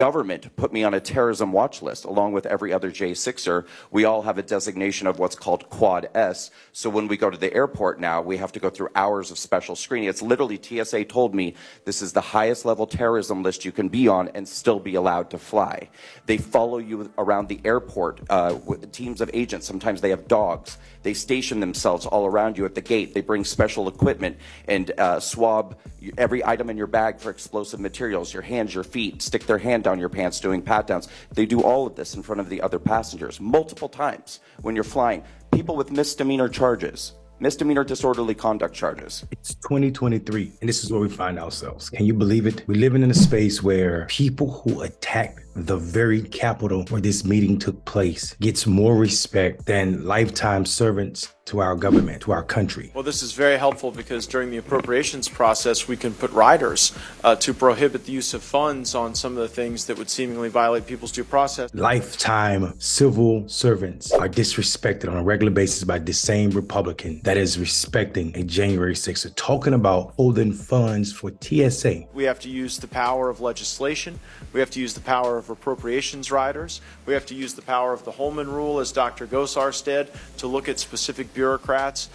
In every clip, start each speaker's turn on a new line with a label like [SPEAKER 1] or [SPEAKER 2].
[SPEAKER 1] government put me on a terrorism watch list along with every other J6er. We all have a designation of what's called Quad S. So when we go to the airport now, we have to go through hours of special screening. It's literally TSA told me this is the highest level terrorism list you can be on and still be allowed to fly. They follow you around the airport with teams of agents. Sometimes they have dogs. They station themselves all around you at the gate. They bring special equipment and swab every item in your bag for explosive materials, your hands, your feet, stick their hand down your pants doing pat downs. They do all of this in front of the other passengers multiple times when you're flying. People with misdemeanor charges, misdemeanor disorderly conduct charges.
[SPEAKER 2] It's 2023, and this is where we find ourselves. Can you believe it? We're living in a space where people who attack the very Capitol where this meeting took place gets more respect than lifetime servants to our government, to our country.
[SPEAKER 3] Well, this is very helpful because during the appropriations process, we can put riders to prohibit the use of funds on some of the things that would seemingly violate people's due process.
[SPEAKER 2] Lifetime civil servants are disrespected on a regular basis by the same Republican that is respecting a January 6th. Talking about holding funds for TSA.
[SPEAKER 3] We have to use the power of legislation. We have to use the power of appropriations riders. We have to use the power of the Holman Rule, as Dr. Gosar said, to look at specific bureaucrats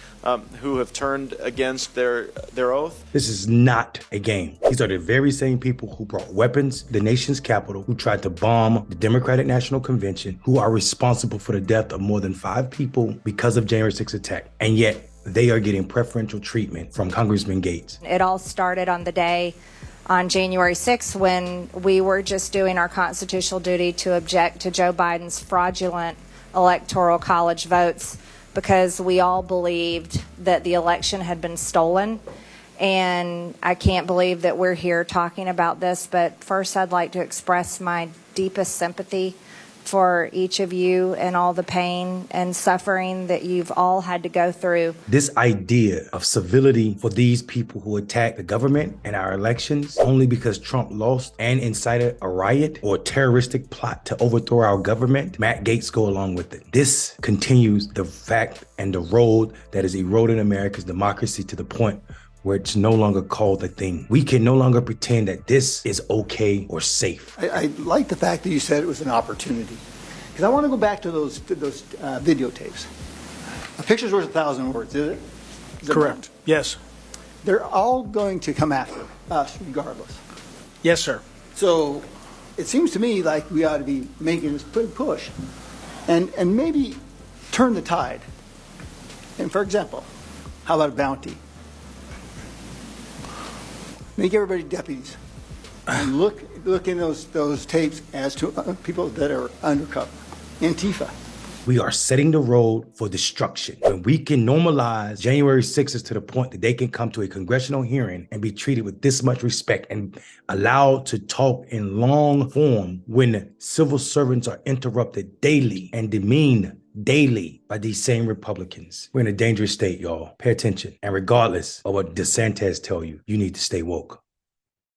[SPEAKER 3] who have turned against their oath.
[SPEAKER 2] This is not a game. These are the very same people who brought weapons to the nation's capital, who tried to bomb the Democratic National Convention, who are responsible for the death of more than 5 people because of January 6th attack. And yet they are getting preferential treatment from Congressman Gaetz.
[SPEAKER 4] It all started on the day on January 6th when we were just doing our constitutional duty to object to Joe Biden's fraudulent electoral college votes because we all believed that the election had been stolen. And I can't believe that we're here talking about this, but first I'd like to express my deepest sympathy for each of you and all the pain and suffering that you've all had to go through.
[SPEAKER 2] This idea of civility for these people who attack the government and our elections only because Trump lost and incited a riot or a terroristic plot to overthrow our government, Matt Gaetz go along with it. This continues the fact and the road that is eroding America's democracy to the point where it's no longer called a thing. We can no longer pretend that this is okay or safe.
[SPEAKER 5] I like the fact that you said it was an opportunity, because I want to go back to those videotapes. A picture's worth 1,000 words, is it?
[SPEAKER 6] Correct. Yes.
[SPEAKER 5] They're all going to come after us regardless.
[SPEAKER 6] Yes, sir.
[SPEAKER 5] So it seems to me like we ought to be making this big push and maybe turn the tide. And for example, how about a bounty? Make everybody deputies, and look in those tapes as to people that are undercover. Antifa.
[SPEAKER 2] We are setting the road for destruction. When we can normalize January 6th to the point that they can come to a congressional hearing and be treated with this much respect and allowed to talk in long form when civil servants are interrupted daily and demeaned daily by these same Republicans. We're in a dangerous state, y'all. Pay attention. And regardless of what DeSantis tell you, you need to stay woke.